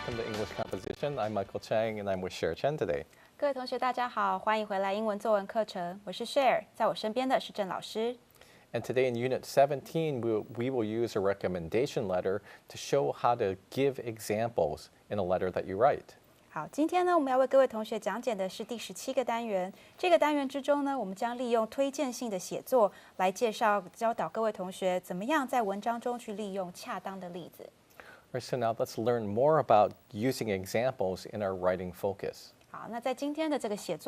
welcome to English Composition. I'm Michael Chang, and I'm with Cher Chen today. 各位同学，大家好，欢迎回来英文作文课程。我是 Cher， 在我身边的是郑老师。And today in Unit 17, we will use a recommendation letter to show how to give examples in a letter that you write. 好，今天呢，我们要为各位同学讲解的是第17个单元。这个单元之中呢，我们将利用推荐性的写作来教导各位同学怎么样在文章中去利用恰当的例子。All right, so now let's learn more about using examples in our writing focus. 好，那在今天的这个写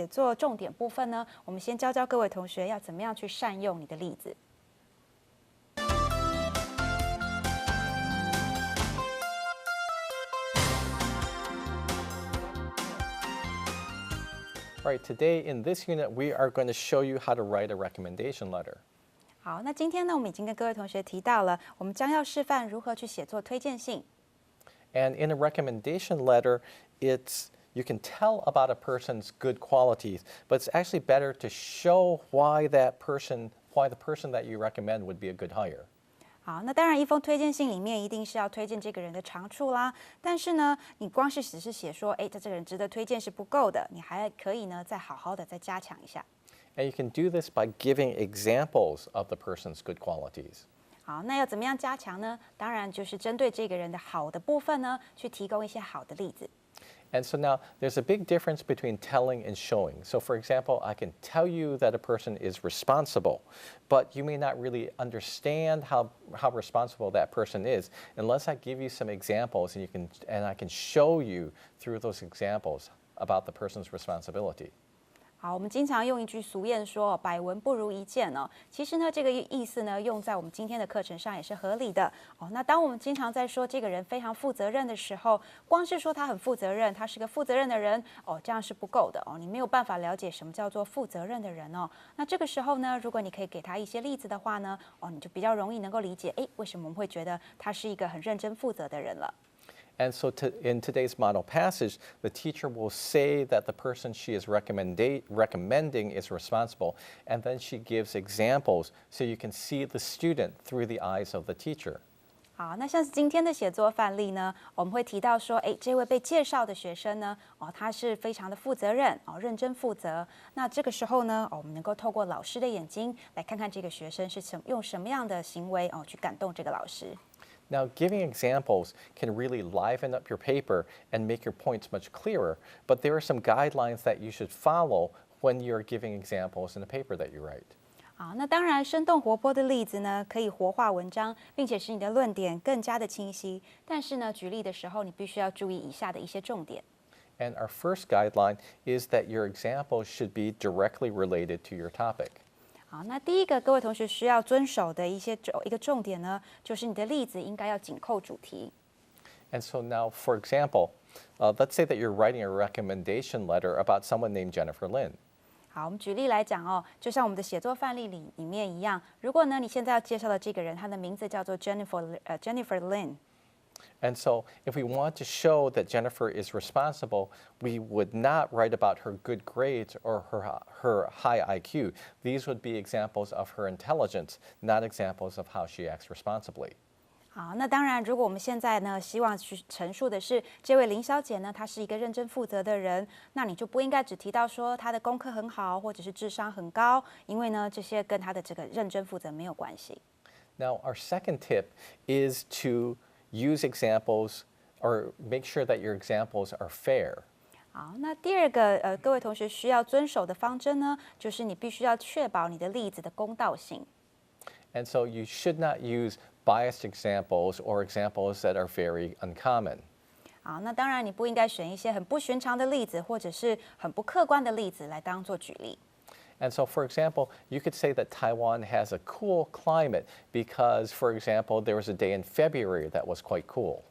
作重点部分呢，我们先教各位同学要怎么样去善用你的例子。All right, today in this unit, we are going to show you how to write a recommendation letter. 好，那今天呢，我们已经跟各位同学提到了，我们将要示范如何去写作推荐信。And in a recommendation letter, you can tell about a person's good qualities, but it's actually better to show why the person that you recommend would be a good hire. 好，那当然，一封推荐信里面一定是要推荐这个人的长处啦。但是呢，你光是只是写说，这个人值得推荐是不够的，你还可以呢再好好的再加强一下。And you can do this by giving examples of the person's good qualities. 好，那要怎么样加强呢？当然就是针对这个人的好的部分呢，去提供一些好的例子。And so now there's a big difference between telling and showing. So for example, I can tell you that a person is responsible, but you may not really understand how responsible that person is unless I give you some examples and I can show you through those examples about the person's responsibility. 好，我们经常用一句俗谚说“百闻不如一见”哦。其实呢，这个意思呢，用在我们今天的课程上也是合理的哦。那当我们经常在说这个人非常负责任的时候，光是说他很负责任，他是个负责任的人哦，这样是不够的哦。你没有办法了解什么叫做负责任的人哦。那这个时候呢，如果你可以给他一些例子的话呢，你就比较容易能够理解，为什么我们会觉得他是一个很认真负责的人了。And so in today's model passage, the teacher will say that the person she is recommending is responsible, and then she gives examples so you can see the student through the eyes of the teacher. 好，那像是今天的写作范例呢，我们会提到说，这位被介绍的学生呢，他是非常的负责任，认真负责。那这个时候呢，我们能够透过老师的眼睛来看看这个学生是用什么样的行为去感动这个老师。Now, giving examples can really liven up your paper and make your points much clearer, but there are some guidelines that you should follow when you're giving examples in the paper that you write. 好，那当然，生动活泼的例子呢，可以活化文章，并且使你的论点更加的清晰。但是呢，举例的时候，你必须要注意以下的一些重点。And our first guideline is that your examples should be directly related to your topic. 好，那第一个各位同学需要遵守的一个重点呢，就是你的例子应该要紧扣主题。And so now, for example, let's say that you're writing a recommendation letter about someone named Jennifer Lin. 好，我们举例来讲就像我们的写作范例里面一样，如果呢你现在要介绍的这个人，他的名字叫做 Jennifer Lin。And so if we want to show that Jennifer is responsible, we would not write about her good grades or her high IQ. These would be examples of her intelligence, not examples of how she acts responsibly. 好，那当然，如果我们现在呢希望去陈述的是这位林小姐呢，她是一个认真负责的人，那你就不应该只提到说她的功课很好，或者是智商很高，因为呢这些跟她的这个认真负责没有关系。Now, our second tip is to use examples or make sure that your examples are fair. 好，那第二个各位同学需要遵守的方针呢，就是你必须要确保你的例子的公道性。And so you should not use biased examples or examples that are very uncommon. 好，那当然你不应该选一些很不寻常的例子，或者是很不客观的例子来当做举例。And so, for example, you could say that Taiwan has a cool climate because, for example, there was a day in February that was quite cool.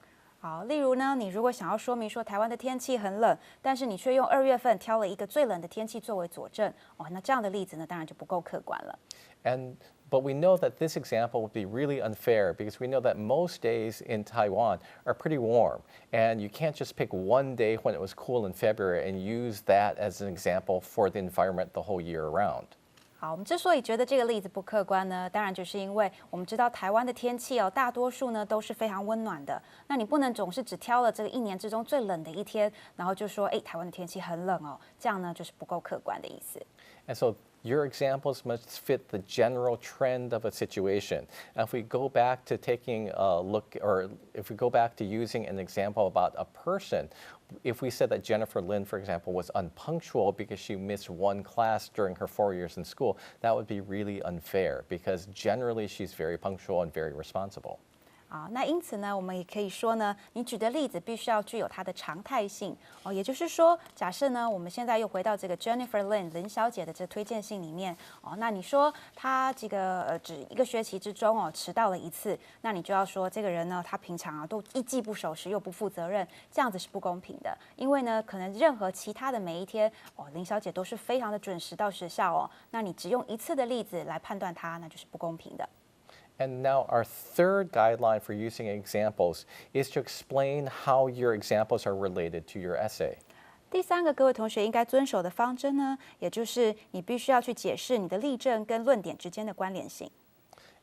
好，例如呢，你如果想要说明说台湾的天气很冷，但是你却用2月份挑了一个最冷的天气作为佐证，那这样的例子呢，当然就不够客观了。But we know that this example would be really unfair because we know that most days in Taiwan are pretty warm, and you can't just pick one day when it was cool in February and use that as an example for the environment the whole year around. 好，我们之所以觉得这个例子不客观呢，当然就是因为我们知道台湾的天气哦，大多数呢都是非常温暖的。那你不能总是只挑了这个一年之中最冷的一天，然后就说，哎，台湾的天气很冷哦，这样呢就是不够客观的意思。And so your examples must fit the general trend of a situation. And if we go back to taking a look, or if we go back to using an example about a person, if we said that Jennifer Lynn, for example, was unpunctual because she missed one class during her 4 years in school, that would be really unfair because generally she's very punctual and very responsible. 啊，那因此呢，我们也可以说呢，你举的例子必须要具有它的常态性哦。也就是说，假设呢，我们现在又回到这个 Jennifer Lynn 林小姐的这推荐信里面哦，那你说她这个只一个学期之中哦迟到了一次，那你就要说这个人呢，他平常啊都一计不守时又不负责任，这样子是不公平的。因为呢，可能任何其他的每一天哦，林小姐都是非常的准时到学校哦，那你只用一次的例子来判断她，那就是不公平的。And now our third guideline for using examples is to explain how your examples are related to your essay. 第三个，各位同学应该遵守的方针呢，也就是你必须要去解释你的例证跟论点之间的关联性。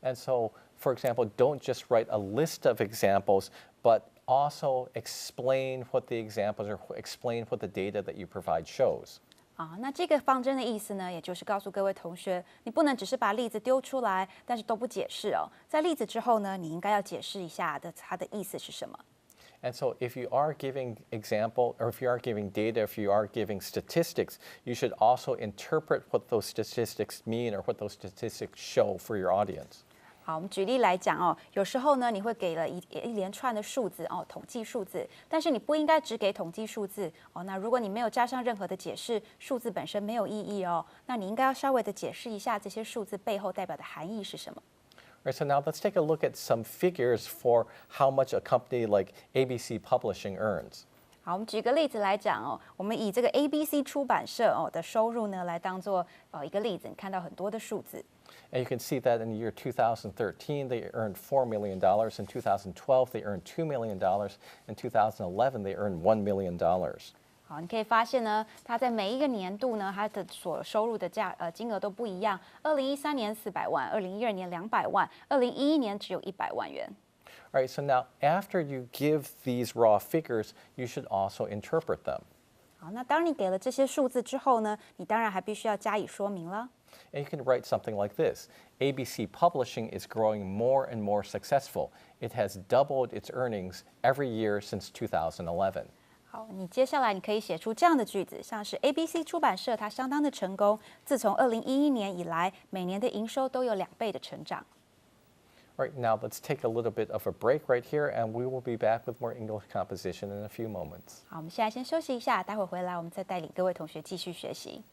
And so, for example, don't just write a list of examples, but also explain what the examples or explain what the data that you provide shows. 啊，那这个方针的意思呢，也就是告诉各位同学，你不能只是把例子丢出来，但是都不解释哦。在例子之后呢，你应该要解释一下它的意思是什么。And so if you are giving example, or if you are giving data, if you are giving statistics, you should also interpret what those statistics mean or what those statistics show for your audience. 好，我们举例来讲哦，有时候呢，你会给了一连串的数字哦，统计数字，但是你不应该只给统计数字哦。那如果你没有加上任何的解释，数字本身没有意义哦。那你应该要稍微的解释一下这些数字背后代表的含义是什么。Right, so now let's take a look at some figures for how much a company like ABC Publishing earns. 好，我们举个例子来讲哦，我们以这个 ABC 出版社哦的收入呢来当做一个例子，你看到很多的数字。And you can see that in the year 2013, they earned $4 million. In 2012, they earned $2 million. In 2011, they earned $1 million. 好，你可以发现呢，它在每一个年度呢，它的所收入的金额都不一样。2013年400万，2012年200万，2011年只有100万元。All right, so now after you give these raw figures, you should also interpret them. 好，那当你给了这些数字之后呢，你当然还必须要加以说明了。And you can write something like this. ABC Publishing is growing more and more successful. It has doubled its earnings every year since 2011. 好，你接下来你可以写出这样的句子，像是 ABC 出版社它相当的成功，自从2011年以来，每年的营收都有2倍的成长。All right, now let's take a little bit of a break right here, and we will be back with more English composition in a few moments. 好，我们现在先休息一下，待会回来我们再带领各位同学继续学习。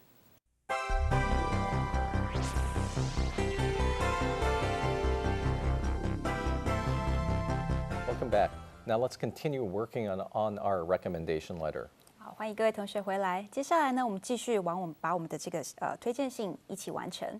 Welcome back. Now let's continue working on our recommendation letter. 好，欢迎各位同学回来。接下来呢，我们继续把我们的这个推荐信一起完成。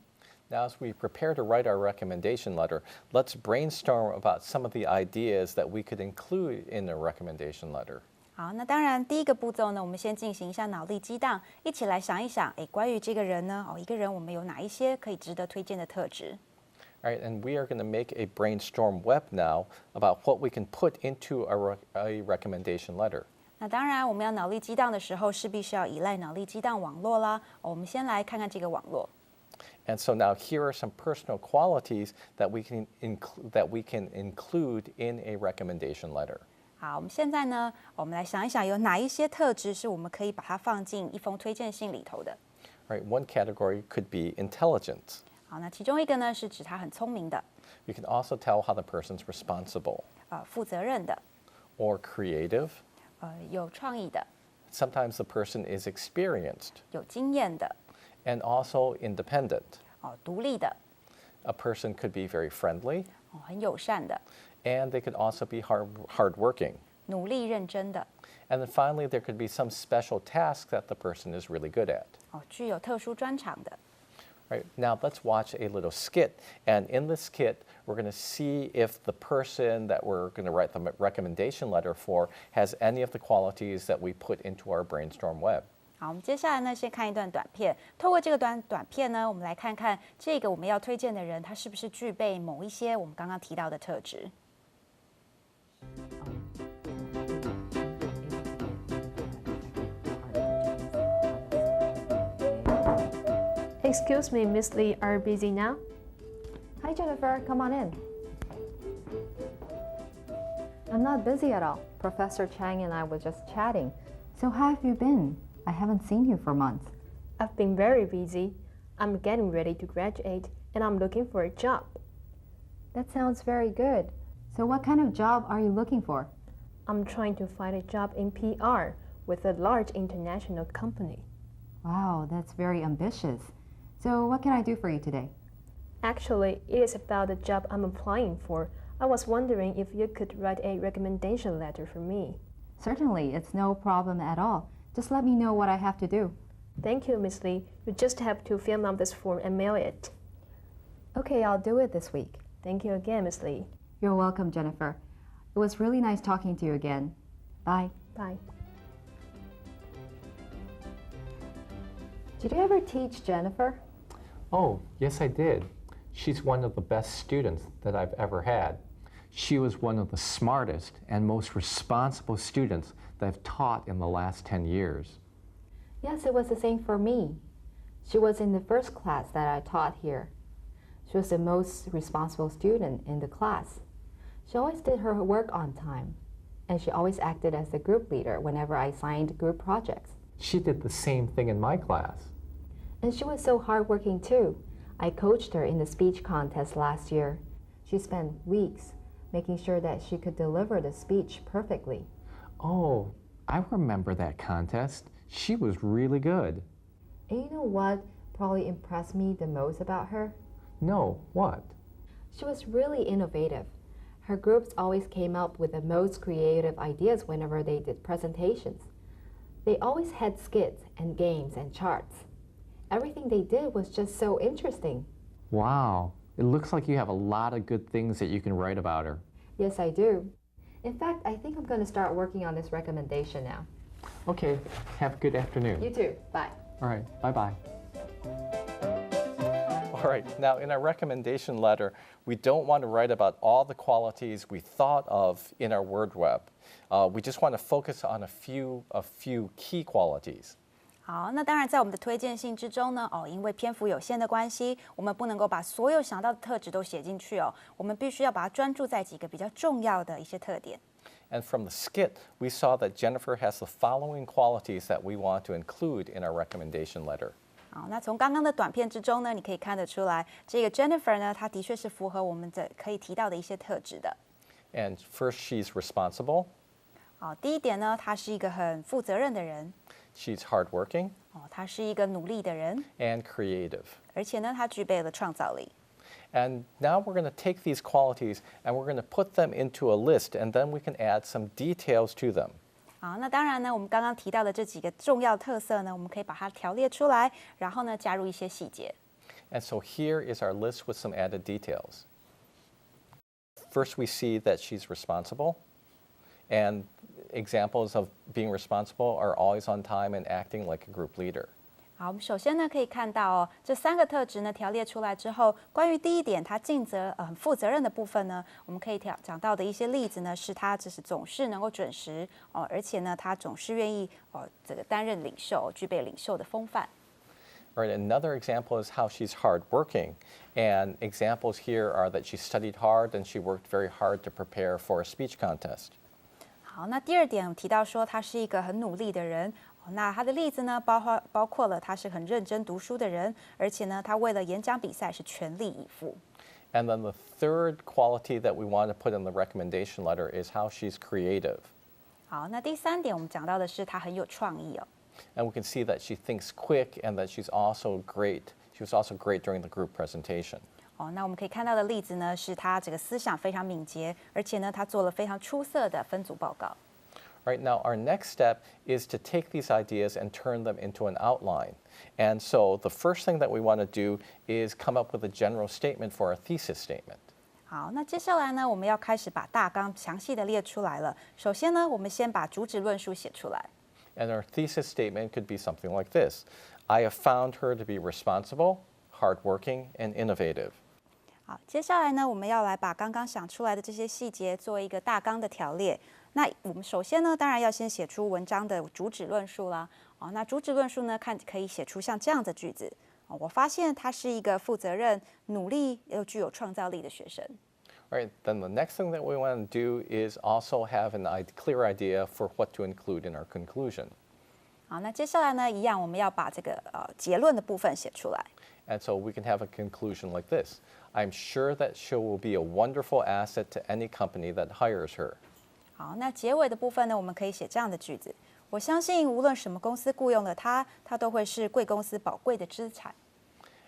Now, as we prepare to write our recommendation letter, let's brainstorm about some of the ideas that we could include in a recommendation letter. 好，那当然第一个步骤呢，我们先进行一下脑力激荡，一起来想一想，关于这个人呢，一个人我们有哪一些可以值得推荐的特质？ All right, and we are going to make a brainstorm web now about what we can put into a recommendation letter. 那当然，我们要脑力激荡的时候，势必是要依赖脑力激荡网络啦。我们先来看看这个网络。And so now here are some personal qualities that we can include in a recommendation letter. 好，我们现在呢，我们来想一想，有哪一些特质是我们可以把它放进一封推荐信里头的？ Right, one category could be intelligent. 好，那其中一个呢是指他很聪明的， You can also tell how the person's responsible 负责任的， or creative. 有创意的， Sometimes the person is experienced 有经验的， and also independent. 独立的， A person could be very friendly 很友善的， and they could also be hardworking. 努力认真的， And then finally, there could be some special task that the person is really good at. 具有特殊专长的。 Right, now let's watch a little skit. And in this skit, we're going to see if the person that we're going to write the recommendation letter for has any of the qualities that we put into our brainstorm web. 好，我们接下来呢，先看一段短片。透过这个短片呢，我们来看看这个我们要推荐的人，他是不是具备某一些我们刚刚提到的特质。Excuse me, Miss Lee, are you busy now? Hi, Jennifer. Come on in. I'm not busy at all. Professor Chang and I were just chatting. So how have you been? I haven't seen you for months. I've been very busy. I'm getting ready to graduate and I'm looking for a job. That sounds very good. So what kind of job are you looking for? I'm trying to find a job in PR with a large international company. Wow, that's very ambitious. So what can I do for you today? Actually, it is about the job I'm applying for. I was wondering if you could write a recommendation letter for me. Certainly, it's no problem at all. Just let me know what I have to do. Thank you, Miss Lee. You just have to fill out this form and mail it. Okay, I'll do it this week. Thank you again, Miss Lee. You're welcome, Jennifer. It was really nice talking to you again. Bye. Bye. Did you ever teach Jennifer? Oh, yes, I did. She's one of the best students that I've ever had. She was one of the smartest and most responsible students that I've taught in the last 10 years. Yes, it was the same for me. She was in the first class that I taught here. She was the most responsible student in the class. She always did her work on time, and she always acted as the group leader whenever I assigned group projects. She did the same thing in my class. And she was so hardworking too. I coached her in the speech contest last year. She spent weeks making sure that she could deliver the speech perfectly. Oh, I remember that contest. She was really good. And you know what probably impressed me the most about her? No, what? She was really innovative. Her groups always came up with the most creative ideas whenever they did presentations. They always had skits and games and charts. Everything they did was just so interesting. Wow, it looks like you have a lot of good things that you can write about her. Yes, I do. In fact, I think I'm going to start working on this recommendation now. Okay, have a good afternoon. You too. Bye. All right, bye-bye. All right, now in our recommendation letter, we don't want to write about all the qualities we thought of in our word web. We just want to focus on a few key qualities. 好，那当然，在我们的推荐信之中呢，因为篇幅有限的关系，我们不能够把所有想到的特质都写进去哦，我们必须要把它专注在几个比较重要的一些特点。And from the skit, we saw that Jennifer has the following qualities that we want to include in our recommendation letter. 好，那从刚刚的短片之中呢，你可以看得出来，这个 Jennifer 呢，她的确是符合我们的可以提到的一些特质的。And first, she's responsible. 好，第一点呢，她是一个很负责任的人。She's hardworking. 她是一个努力的人。And creative. 而且呢，她具备了创造力。And now we're going to take these qualities and we're going to put them into a list, and then we can add some details to them. 好，那当然呢，我们刚刚提到的这几个重要特色呢，我们可以把它条列出来，然后呢，加入一些细节。And so here is our list with some added details. First, we see that she's responsible, and examples of being responsible are always on time and acting like a group leader. 好，我们首先呢可以看到这三个特质呢条列出来之后，关于第一点，他尽责很负责任的部分呢，我们可以讲到的一些例子呢，是他只是总是能够准时而且呢，他总是愿意这个担任领袖，具备领袖的风范。Right, another example is how she's hardworking, and examples here are that she studied hard and she worked very hard to prepare for a speech contest. 好，那第二点我们提到说他是一个很努力的人。那他的例子呢，包括了他是很认真读书的人，而且呢，他为了演讲比赛是全力以赴。And then the third quality that we want to put in the recommendation letter is how she's creative. 好，那第三点我们讲到的是他很有创意哦。And we can see that she thinks quick and that she's also great. She was also great during the group presentation. 那我们可以看到的例子呢，是他这个思想非常敏捷，而且呢，他做了非常出色的分组报告。Right, now our next step is to take these ideas and turn them into an outline. And so the first thing that we want to do is come up with a general statement for our thesis statement. 好，那接下来呢，我们要开始把大纲详细的列出来了。首先呢，我们先把主旨论述写出来。And our thesis statement could be something like this. I have found her to be responsible, hardworking, and innovative. 好，接下来呢，我们要来把刚刚想出来的这些细节做一个大纲的条列。那我们首先呢，当然要先写出文章的主旨论述啦。那主旨论述呢，可以写出像这样的句子。我发现他是一个负责任、努力又具有创造力的学生。All right, then the next thing that we want to do is also have a clear idea for what to include in our conclusion. 好，那接下来呢，一样我们要把这个结论的部分写出来。And so we can have a conclusion like this. I'm sure that she will be a wonderful asset to any company that hires her. 好，那结尾的部分呢，我们可以写这样的句子：我相信无论什么公司雇佣了他，他都会是贵公司宝贵的资产。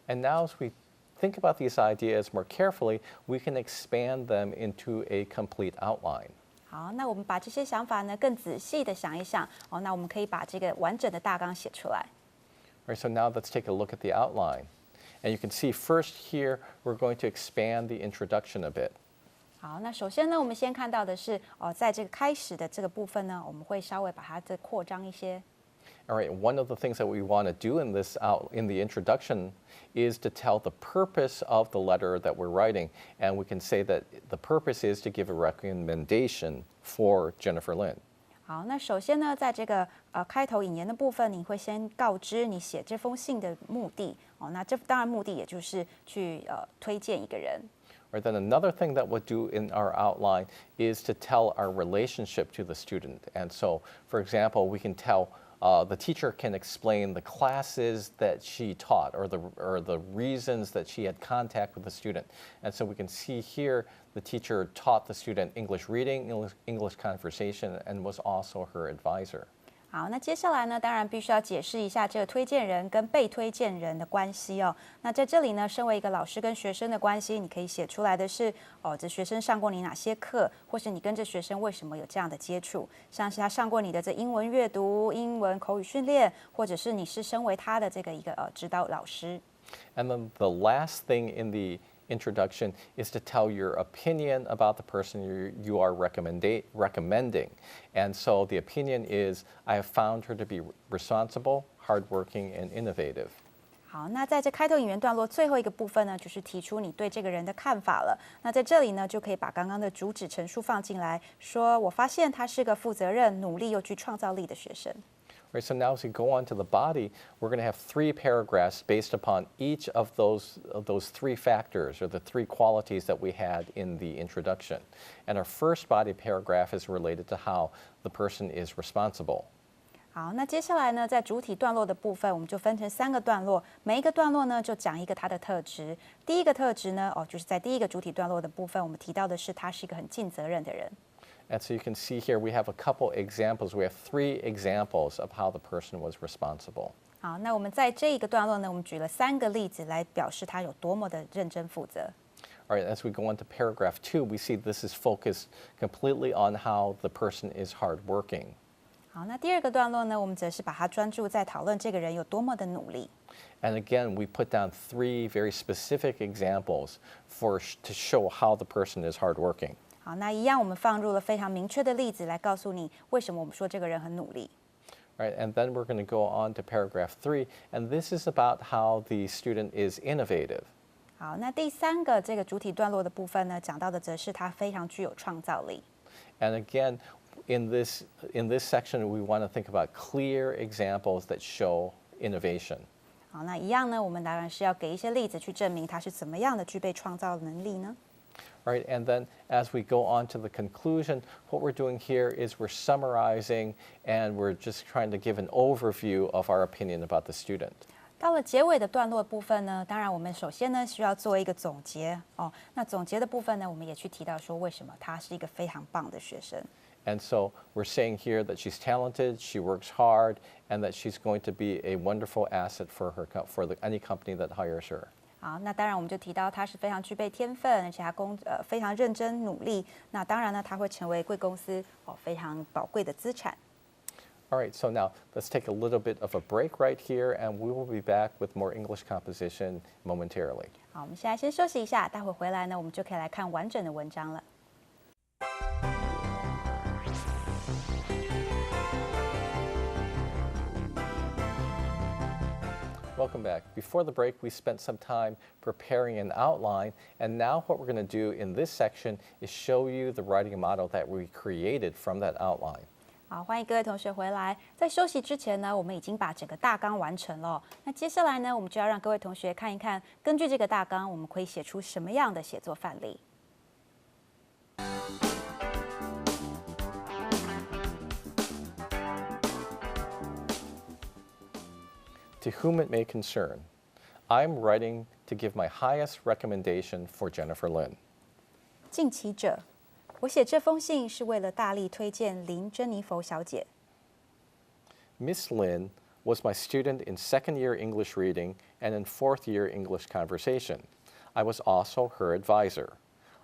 And now as we think about these ideas more carefully, we can expand them into a complete outline. 好，那我们把这些想法呢更仔细的想一想。那我们可以把这个完整的大纲写出来。All right, so now let's take a look at the outline. And you can see first here, we're going to expand the introduction a bit. 好，那首先呢，我们先看到的是在这个开始的这个部分呢，我们会稍微把它再扩张一些。All right, one of the things that we want to do in the introduction is to tell the purpose of the letter that we're writing. And we can say that the purpose is to give a recommendation for Jennifer Lin. 好，那首先呢，在这个开头引言的部分，你会先告知你写这封信的目的。那这当然目的也就是去推荐一个人。Right, then another thing that we'll do in our outline is to tell our relationship to the student. And so, for example, we can tell the teacher can explain the classes that she taught or the reasons that she had contact with the student. And so we can see here the teacher taught the student English reading, English conversation, and was also her advisor. 好，那接下来呢，当然必须要解释一下这个推荐人跟被推荐人的关系哦。那在这里呢，身为一个老师跟学生的关系，你可以写出来的是这学生上过你哪些课，或是你跟这学生为什么有这样的接触，像是他上过你的这英文阅读、英文口语训练，或者是你是身为他的这个一个指导老师。And then the last thing in the introduction is to tell your opinion about the person you are recommending. And so the opinion is, I have found her to be responsible, hardworking, and innovative. 好，那在这开头引言段落最后一个部分呢，就是提出你对这个人的看法了。那在这里呢，就可以把刚刚的主旨陈述放进来，说我发现他是个负责任、努力又具创造力的学生。Right, so now as we go on to the body, we're going to have 3 paragraphs based upon each of those 3 factors or the 3 qualities that we had in the introduction. And our first body paragraph is related to how the person is responsible. 好，那接下来呢，在主体段落的部分，我们就分成3个段落，每一个段落呢就讲一个它的特质。第一个特质呢，就是在第一个主体段落的部分，我们提到的是他是一个很尽责任的人。And so you can see here we have a couple examples. We have 3 examples of how the person was responsible. 好，那我们在这一个段落呢，我们举了3个例子来表示他有多么的认真负责。All right, as we go on to paragraph 2, we see this is focused completely on how the person is hardworking. 好，那第二个段落呢，我们则是把它专注在讨论这个人有多么的努力。And again, we put down 3 very specific examples to show how the person is hardworking. 好，那一样我们放入了非常明确的例子来告诉你为什么我们说这个人很努力。Right, and then we're going to go on to paragraph 3, and this is about how the student is innovative. 好，那第3个这个主体段落的部分呢，讲到的则是他非常具有创造力。And again, in this section, we want to think about clear examples that show innovation. 好，那一样呢，我们当然是要给一些例子去证明他是怎么样的具备创造能力呢？ Right, and then as we go on to the conclusion, what we're doing here is we're summarizing and we're just trying to give an overview of our opinion about the student. 到了结尾的段落部分呢，当然我们首先呢需要做一个总结哦。那总结的部分呢，我们也去提到说为什么他是一个非常棒的学生。And so we're saying here that she's talented, she works hard, and that she's going to be a wonderful asset for any company that hires her. 好，那当然我们就提到他是非常具备天分，而且他非常认真努力。那当然呢，他会成为贵公司非常宝贵的资产。All right, so now let's take a little bit of a break right here, and we will be back with more English composition momentarily. 好，我们现在先休息一下，待会回来呢，我们就可以来看完整的文章了。Welcome back. Before the break, we spent some time preparing an outline, and now what we're going to do in this section is show you the writing model that we created from that outline. 好，欢迎各位同学回来。在休息之前呢，我们已经把整个大纲完成了。那接下来呢，我们就要让各位同学看一看，根据这个大纲，我们可以写出什么样的写作范例。To whom it may concern, I'm writing to give my highest recommendation for Jennifer Lin. 近期者，我写这封信是为了大力推荐林珍妮佛小姐。Miss Lin was my student in second-year English reading and in fourth-year English conversation. I was also her advisor.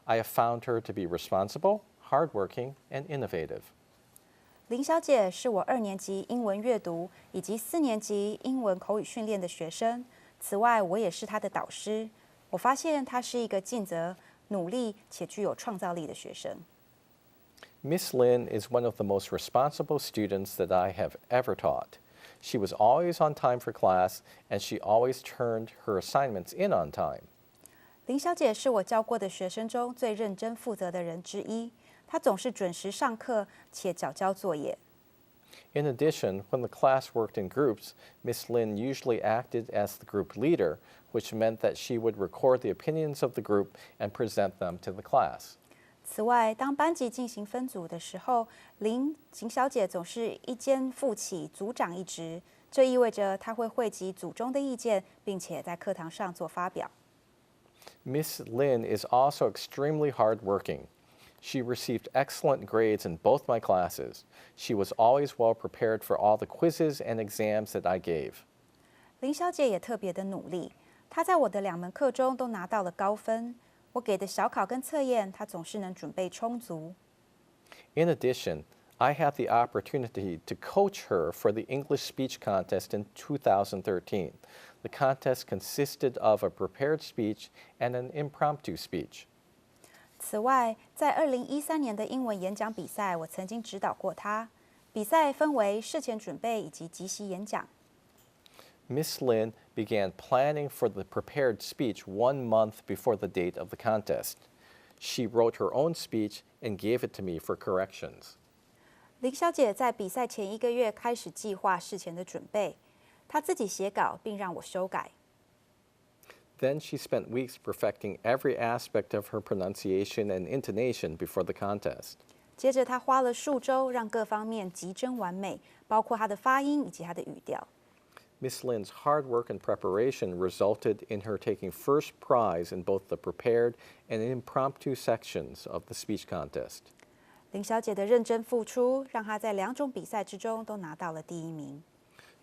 I have found her to be responsible, hardworking, and innovative. 林小姐是我2年级英文阅读以及4年级英文口语训练的学生。此外，我也是她的导师。我发现她是一个尽责、努力且具有创造力的学生。Miss Lin is one of the most responsible students that I have ever taught. She was always on time for class, and she always turned her assignments in on time. 林小姐是我教过的学生中最认真负责的人之一。她总是准时上课且缴交作业。In addition, when the class worked in groups, Miss Lin usually acted as the group leader, which meant that she would record the opinions of the group and present them to the class. 此外，当班级进行分组的时候，林小姐总是一肩负起组长一职，这意味着她会汇集组中的意见，并且在课堂上做发表。Miss Lin is also extremely hardworking. She received excellent grades in both my classes. She was always well prepared for all the quizzes and exams that I gave. 林小姐也特别的努力，她在我的2门课中都拿到了高分。我给的小考跟测验，她总是能准备充足。In addition, I had the opportunity to coach her for the English speech contest in 2013. The contest consisted of a prepared speech and an impromptu speech. 此外，在2013年的英文演讲比赛，我曾经指导过她。比赛分为事前准备以及即席演讲。Miss Lin began planning for the prepared speech 1 month before the date of the contest. She wrote her own speech and gave it to me for corrections. 林小姐在比赛前1个月开始计划事前的准备，她自己写稿并让我修改。Then she spent weeks perfecting every aspect of her pronunciation and intonation before the contest. 接着，她花了数周让各方面极臻完美，包括她的发音以及她的语调。Miss Lin's hard work and preparation resulted in her taking first prize in both the prepared and impromptu sections of the speech contest. 林小姐的认真付出，让她在2种比赛之中都拿到了第1名。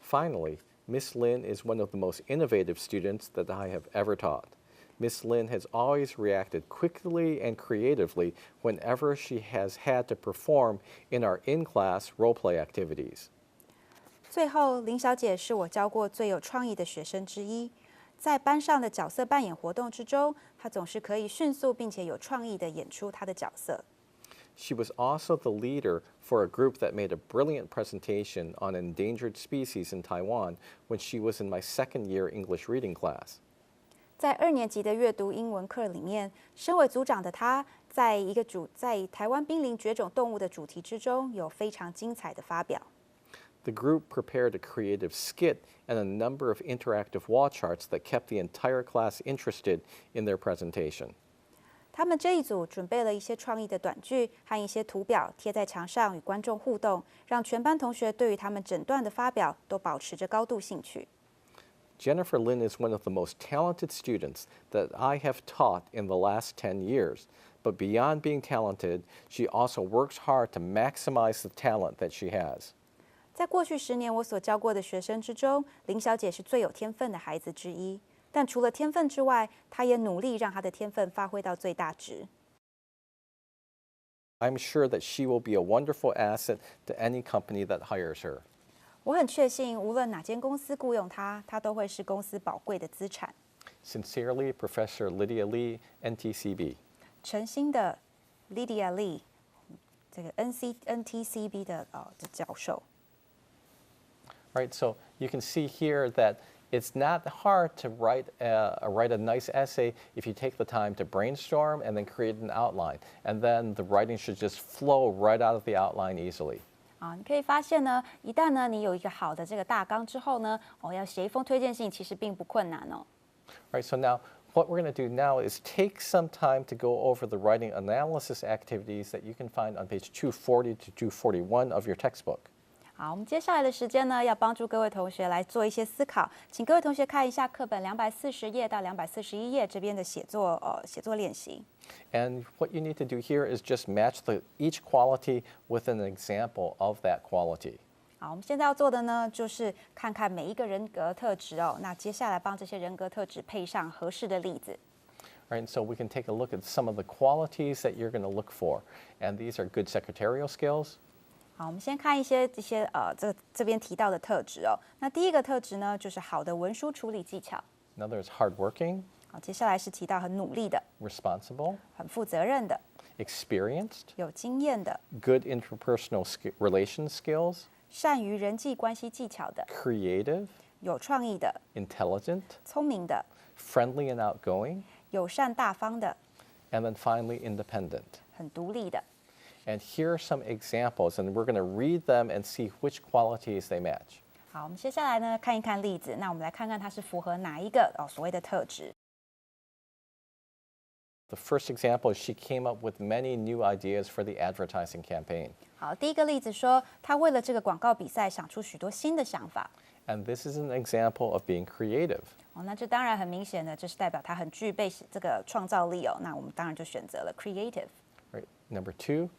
Finally, Miss Lin is one of the most innovative students that I have ever taught. Miss Lin has always reacted quickly and creatively whenever she has had to perform in our in-class role-play activities. 最后，林小姐是我教过最有创意的学生之一。在班上的角色扮演活动之中，她总是可以迅速并且有创意地演出她的角色。She was also the leader for a group that made a brilliant presentation on endangered species in Taiwan when she was in my second-year English reading class. 在2年级的阅读英文课里面，身为组长的她，在台湾濒临绝种动物的主题之中，有非常精彩的发表。The group prepared a creative skit and a number of interactive wall charts that kept the entire class interested in their presentation. 他们这一组准备了一些创意的短句和一些图表，贴在墙上与观众互动，让全班同学对于他们整段的发表都保持着高度兴趣。Jennifer Lin is one of the most talented students that I have taught in the last 10 years. But beyond being talented, she also works hard to maximize the talent that she has. 在过去10年我所教过的学生之中，林小姐是最有天分的孩子之一。但除了天分之外，她也努力让她的天分发挥到最大值。I'm sure that she will be a wonderful asset to any company that hires her. 我很确信，无论哪间公司雇佣她，她都会是公司宝贵的资产。Sincerely, Professor Lydia Lee, NTCB. 诚心的 Lydia Lee， 这个 NTCB 的教授。Right, so you can see here that It's not hard to write a nice essay if you take the time to brainstorm and then create an outline. And then the writing should just flow right out of the outline easily. 啊，你可以发现呢，一旦呢你有一个好的这个大纲之后呢，要写一封推荐信其实并不困难哦。Right, so now what we're going to do now is take some time to go over the writing analysis activities that you can find on page 240 to 241 of your textbook. 好，我们接下来的时间呢，要帮助各位同学来做一些思考，请各位同学看一下课本240页到241页这边的写作练习。And what you need to do here is just match each quality with an example of that quality. 好，我们现在要做的呢，就是看看每一个人格特质哦。那接下来帮这些人格特质配上合适的例子。Right, so we can take a look at some of the qualities that you're going to look for, and these are good secretarial skills. 好，我们先看一些这边提到的特质哦。那第一个特质呢，就是好的文书处理技巧。Another is hardworking. 好，接下来是提到很努力的、responsible, 很负责任的、experienced, 有经验的、good interpersonal relations skills, 善于人际关系技巧的、creative, 有创意的、 intelligent, 聪明的、 friendly and outgoing, 友善大方的、 and then finally independent. 很独立的。And here are some examples, and we're going to read them and see which qualities they match. 好，我们接下来呢看一看例子，那我们来看看它是符合哪一个所谓的特质。The first example is she came up with many new ideas for the advertising campaign. 好，第一个例子说，他为了这个广告比赛想出许多新的想法。And this is an example of being creative. 哦，那这当然很明显的，这是代表他很具备这个创造力哦。那我们当然就选择了 creative。Right. Number 2,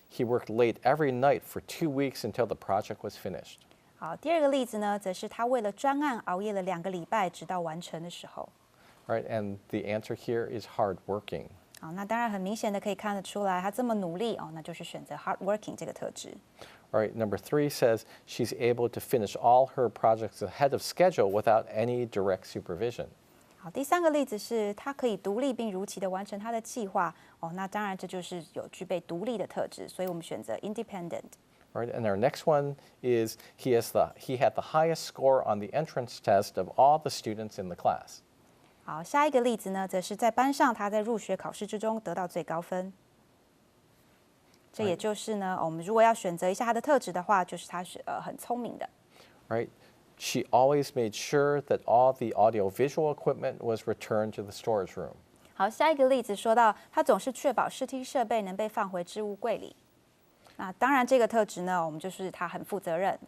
he worked late every night for 2 weeks until the project was finished. 好，第二个例子呢，则是他为了专案熬夜了2个礼拜，直到完成的时候。Right, and the answer here is hardworking. 好，那当然很明显的可以看得出来，他这么努力哦，那就是选择 hardworking 这个特质。All right, number 3 says she's able to finish all her projects ahead of schedule without any direct supervision. 好，第三个例子是他可以独立并如期的完成他的计划哦，那当然这就是有具备独立的特质，所以我们选择 independent。Right, and our next one is he had the highest score on the entrance test of all the students in the class. 好，下一个例子呢，则是在班上他在入学考试之中得到最高分。这也就是呢，我们如果要选择一下他的特质的话，就是他是很聪明的。Right, she always made sure that all the audiovisual equipment was returned to the storage room. 好，下一个例子说到，他总是确保视听设备能被放回置物柜里。那当然，这个特质呢，我们就是他很负责任。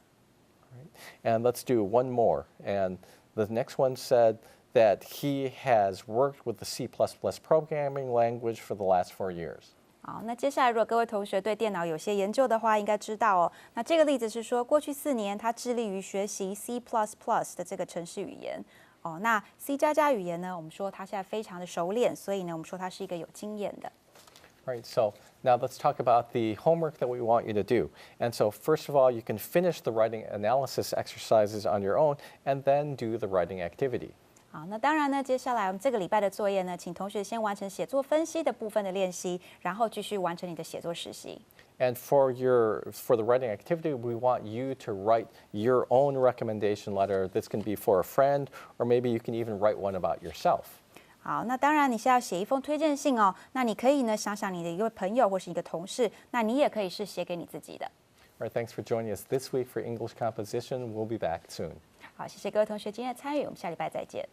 And let's do one more. And the next one said that he has worked with the C++ programming language for the last 4 years. 好，那接下来如果各位同学对电脑有些研究的话，应该知道哦。那这个例子是说，过去4年他致力于学习 C++ 的这个程式语言。哦，那 C++ 语言呢，我们说他现在非常的熟练，所以呢，我们说他是一个有经验的。Right, so now let's talk about the homework that we want you to do. And so first of all, you can finish the writing analysis exercises on your own and then do the writing activity. 好，那当然呢，接下来我们这个礼拜的作业呢，请同学先完成写作分析的部分的练习，然后继续完成你的写作实习。And for the writing activity, we want you to write your own recommendation letter. This can be for a friend, or maybe you can even write one about yourself. 好，那当然你是要写一封推荐信哦。那你可以呢想想你的一位朋友或是一个同事，那你也可以是写给你自己的。All right, thanks for joining us this week for English composition. We'll be back soon. 好，谢谢各位同学今天的参与，我们下礼拜再见。